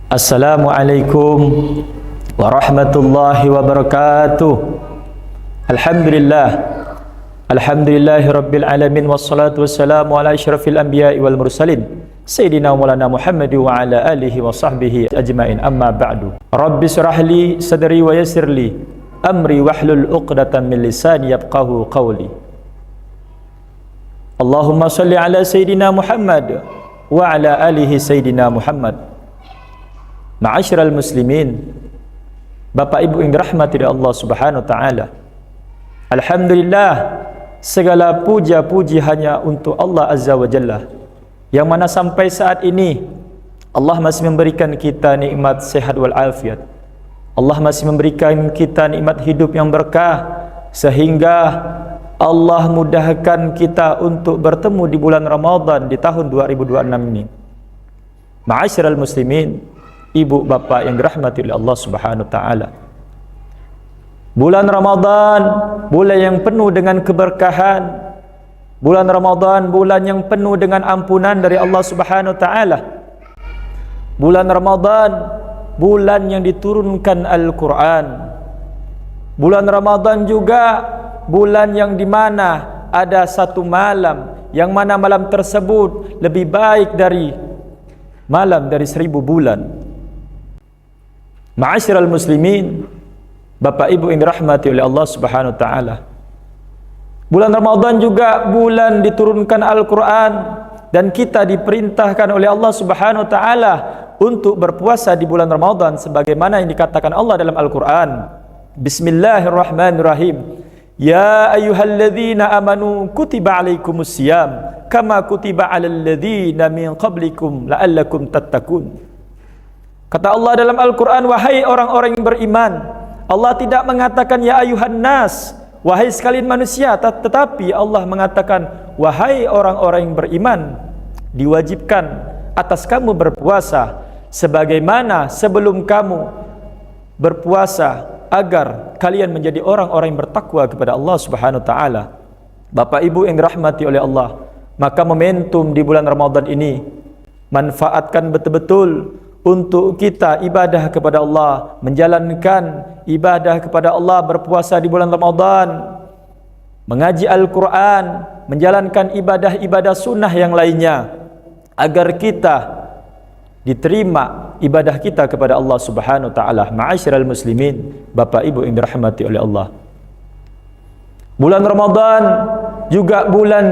Assalamualaikum warahmatullahi wabarakatuh. Alhamdulillahi rabbil alamin, wassalatu wassalamu ala asyrafil anbiya'i wal mursalin Sayyidina Maulana Muhammad wa ala alihi wa sahbihi ajma'in, amma ba'du. Rabbi syrah li sadri wa yassir li amri wahlul uqdatan min lisani yafqahu qawli. Allahumma salli ala Sayyidina Muhammad wa ala alihi Sayyidina Muhammad. Ma'asyiral muslimin, Bapak Ibu yang dirahmati oleh Allah Subhanahu wa taala. Alhamdulillah, segala puja-puji hanya untuk Allah Azza wa Jalla, yang mana sampai saat ini Allah masih memberikan kita nikmat sehat wal afiat. Allah masih memberikan kita nikmat hidup yang berkah, sehingga Allah mudahkan kita untuk bertemu di bulan Ramadan di tahun 2026 ini. Ma'asyiral muslimin, ibu bapak yang dirahmati oleh Allah Subhanahu wa taala. Bulan Ramadan, bulan yang penuh dengan keberkahan. Bulan Ramadan, bulan yang penuh dengan ampunan dari Allah Subhanahu wa taala. Bulan Ramadan, bulan yang diturunkan Al-Qur'an. Bulan Ramadan juga bulan yang dimana ada satu malam, yang mana malam tersebut lebih baik dari malam dari 1000 bulan. Ma'asyiral muslimin, Bapak Ibu yang dirahmati oleh Allah Subhanahu wa taala. Bulan Ramadan juga bulan diturunkan Al-Qur'an, dan kita diperintahkan oleh Allah Subhanahu wa taala untuk berpuasa di bulan Ramadan sebagaimana yang dikatakan Allah dalam Al-Qur'an. Bismillahirrahmanirrahim. Ya ayyuhalladzina amanu kutiba alaikumusiyam kama kutiba alal ladzina min qablikum la'allakum tattaqun. Kata Allah dalam Al-Quran, wahai orang-orang yang beriman. Allah tidak mengatakan ya ayuhan nas, wahai sekalian manusia, tetapi Allah mengatakan wahai orang-orang yang beriman, diwajibkan atas kamu berpuasa sebagaimana sebelum kamu berpuasa, agar kalian menjadi orang-orang yang bertakwa kepada Allah Subhanahu wa taala. Bapak Ibu yang dirahmati oleh Allah, maka momentum di bulan Ramadan ini manfaatkan betul-betul untuk kita ibadah kepada Allah, menjalankan ibadah kepada Allah, berpuasa di bulan Ramadan, mengaji Al-Quran, menjalankan ibadah-ibadah sunnah yang lainnya, agar kita diterima ibadah kita kepada Allah Subhanahu wa taala. Ma'asyiral muslimin, Bapak Ibu yang dirahmati oleh Allah, bulan Ramadan juga bulan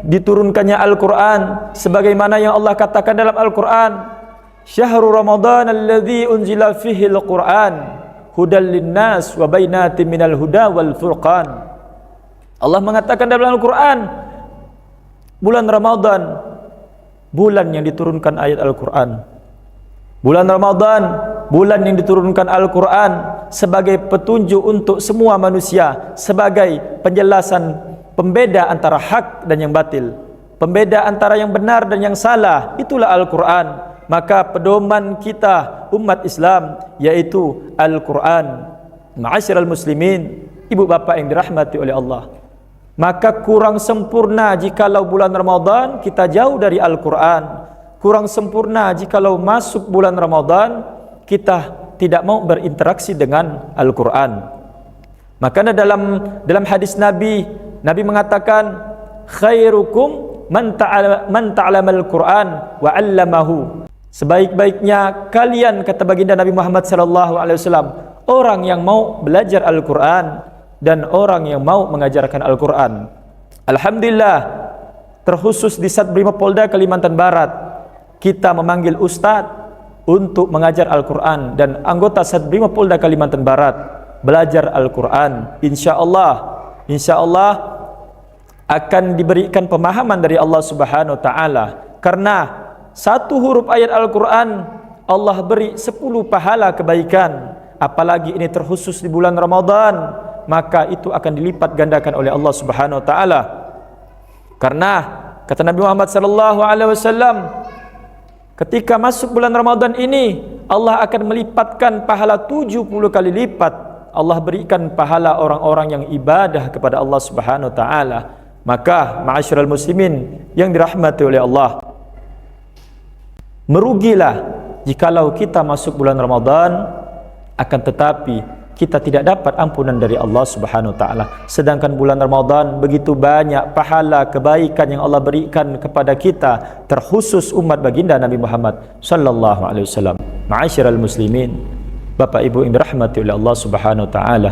diturunkannya Al-Quran, sebagaimana yang Allah katakan dalam Al-Quran, Syahrul Ramadan alladzi unzila fihi al-Qur'an hudal linnas wa bainatin minal huda wal furqan. Allah mengatakan dalam Al-Qur'an, bulan Ramadan bulan yang diturunkan ayat Al-Qur'an. Bulan Ramadan bulan yang diturunkan Al-Qur'an sebagai petunjuk untuk semua manusia, sebagai penjelasan pembeda antara hak dan yang batil, pembeda antara yang benar dan yang salah. Itulah Al-Qur'an. Maka pedoman kita umat Islam yaitu Al-Quran. Ma'asyiral muslimin, ibu bapak yang dirahmati oleh Allah, maka kurang sempurna jikalau bulan Ramadan kita jauh dari Al-Quran. Kurang sempurna jikalau masuk bulan Ramadan kita tidak mau berinteraksi dengan Al-Quran. Maka dalam hadis Nabi mengatakan, khairukum man ta'alamal Quran wa 'allamahu. Sebaik-baiknya kalian, kata baginda Nabi Muhammad SAW, orang yang mau belajar Al-Quran dan orang yang mau mengajarkan Al-Quran. Alhamdulillah, terkhusus di Satbrimopolda Kalimantan Barat, kita memanggil ustadz untuk mengajar Al-Quran, dan anggota Satbrimopolda Kalimantan Barat belajar Al-Quran. Insya Allah akan diberikan pemahaman dari Allah Subhanahu wa taala, karena satu huruf ayat Al-Quran Allah beri 10 pahala kebaikan. Apalagi ini terkhusus di bulan Ramadan, maka itu akan dilipat gandakan oleh Allah Subhanahu wa taala. Karena kata Nabi Muhammad SAW, ketika masuk bulan Ramadan ini Allah akan melipatkan pahala 70 kali lipat. Allah berikan pahala orang-orang yang ibadah kepada Allah Subhanahu wa taala. Maka ma'asyiral muslimin yang dirahmati oleh Allah, merugilah jikalau kita masuk bulan Ramadan, akan tetapi kita tidak dapat ampunan dari Allah Subhanahu wa taala. Sedangkan bulan Ramadan begitu banyak pahala kebaikan yang Allah berikan kepada kita, terkhusus umat baginda Nabi Muhammad sallallahu alaihi wasallam. Ma'asyiral muslimin, Bapak Ibu yang dirahmati oleh Allah Subhanahu wa taala.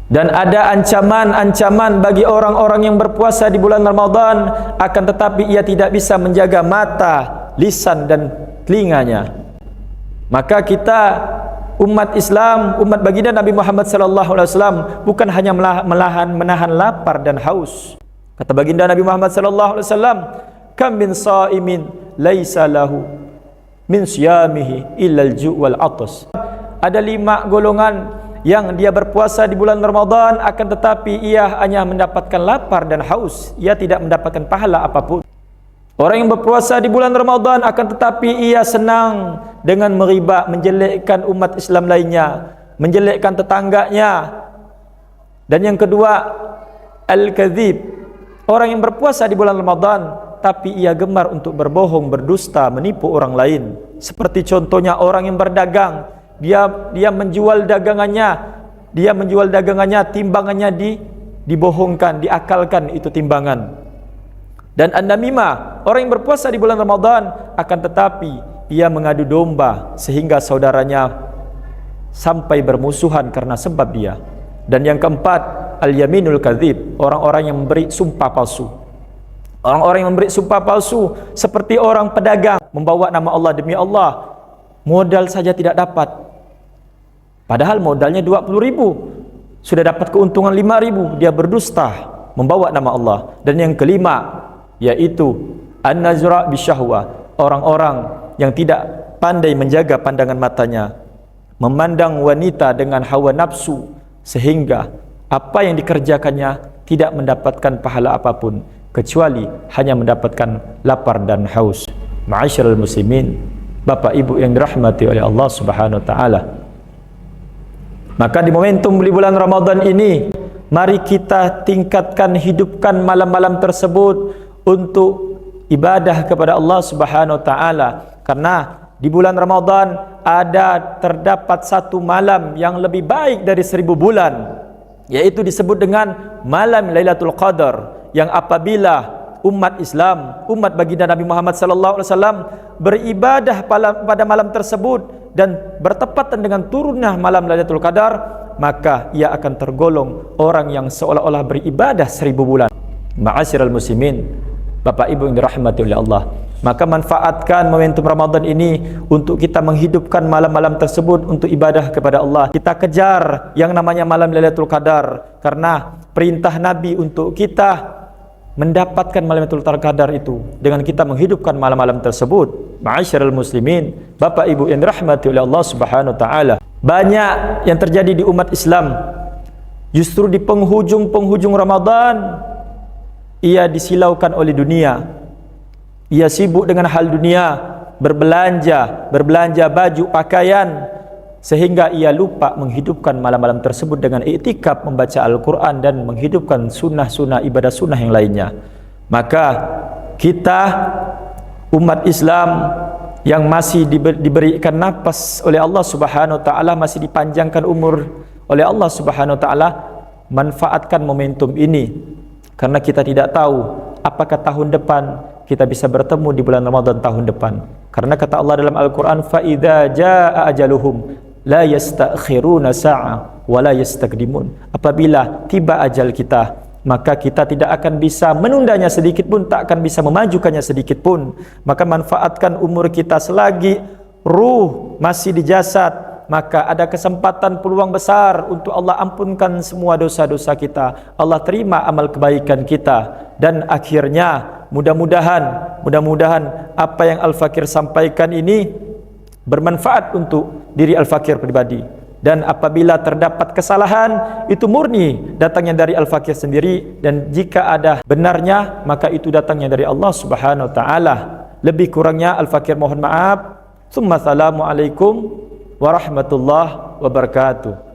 Dan ada ancaman-ancaman bagi orang-orang yang berpuasa di bulan Ramadan, akan tetapi ia tidak bisa menjaga mata, lisan dan telinganya. Maka kita umat Islam, umat baginda Nabi Muhammad sallallahu alaihi wasallam bukan hanya menahan lapar dan haus. Kata baginda Nabi Muhammad sallallahu alaihi wasallam, "Kam min shaimin laisa lahu min siyamihi illa al-ju' wal 'atas." Ada 5 golongan yang dia berpuasa di bulan Ramadan, akan tetapi ia hanya mendapatkan lapar dan haus, ia tidak mendapatkan pahala apapun. Orang yang berpuasa di bulan Ramadan, akan tetapi ia senang dengan meriba, menjelekkan umat Islam lainnya, menjelekkan tetangganya. Dan yang kedua, al-kadzib. Orang yang berpuasa di bulan Ramadan, tapi ia gemar untuk berbohong, berdusta, menipu orang lain. Seperti contohnya orang yang berdagang, dia menjual dagangannya, timbangannya dibohongkan, diakalkan itu timbangan. Dan an-namimah, orang yang berpuasa di bulan Ramadan, akan tetapi ia mengadu domba sehingga saudaranya sampai bermusuhan karena sebab dia. Dan yang keempat, al-yaminul kadzib, orang-orang yang memberi sumpah palsu. Orang-orang yang memberi sumpah palsu seperti orang pedagang membawa nama Allah, demi Allah modal saja tidak dapat, padahal modalnya 20.000, sudah dapat keuntungan 5.000, dia berdusta membawa nama Allah. Dan yang kelima, yaitu an-nazra bisyahwa, orang-orang yang tidak pandai menjaga pandangan matanya, memandang wanita dengan hawa nafsu, sehingga apa yang dikerjakannya tidak mendapatkan pahala apapun, kecuali hanya mendapatkan lapar dan haus. Ma'asyiral muslimin, Bapak Ibu yang dirahmati oleh Allah Subhanahu wa taala. Maka di momentum di bulan Ramadan ini, mari kita tingkatkan, hidupkan malam-malam tersebut untuk ibadah kepada Allah Subhanahu wa taala. Karena di bulan Ramadan terdapat satu malam yang lebih baik dari 1000 bulan, yaitu disebut dengan malam Lailatul Qadar, yang apabila umat Islam, umat baginda Nabi Muhammad sallallahu alaihi wasallam beribadah pada malam tersebut dan bertepatan dengan turunnya malam Lailatul Qadar, maka ia akan tergolong orang yang seolah-olah beribadah 1000 bulan. Ma'asyiral muslimin, Bapak Ibu yang dirahmati oleh Allah, maka manfaatkan momentum Ramadan ini untuk kita menghidupkan malam-malam tersebut untuk ibadah kepada Allah. Kita kejar yang namanya malam Lailatul Qadar, karena perintah Nabi untuk kita mendapatkan malam Lailatul Qadar itu dengan kita menghidupkan malam-malam tersebut. Ma'asyiral muslimin, Bapak Ibu yang dirahmati oleh Allah Subhanahu wa taala, banyak yang terjadi di umat Islam justru di penghujung Ramadan ia disilaukan oleh dunia. Ia sibuk dengan hal dunia, berbelanja baju, pakaian, sehingga ia lupa menghidupkan malam-malam tersebut dengan iktikaf, membaca Al-Quran dan menghidupkan sunnah-sunnah, ibadah sunnah yang lainnya. Maka kita umat Islam yang masih diberikan nafas oleh Allah Subhanahu wa taala, masih dipanjangkan umur oleh Allah Subhanahu wa taala, manfaatkan momentum ini, karena kita tidak tahu apakah tahun depan kita bisa bertemu di bulan Ramadan tahun depan. Karena kata Allah dalam Al-Quran, fa idza jaa ajaluhum la yastakhiruna sa'a wa la yastaqdimun. Apabila tiba ajal kita, maka kita tidak akan bisa menundanya sedikit pun, tak akan bisa memajukannya sedikit pun. Maka manfaatkan umur kita selagi ruh masih di jasad, maka ada kesempatan, peluang besar untuk Allah ampunkan semua dosa-dosa kita, Allah terima amal kebaikan kita. Dan akhirnya mudah-mudahan apa yang Al-Fakir sampaikan ini bermanfaat untuk diri Al-Fakir pribadi. Dan apabila terdapat kesalahan, itu murni datangnya dari Al-Fakir sendiri, dan jika ada benarnya, maka itu datangnya dari Allah Subhanahu wa taala. Lebih kurangnya Al-Fakir mohon maaf. Assalamualaikum warahmatullahi wabarakatuh.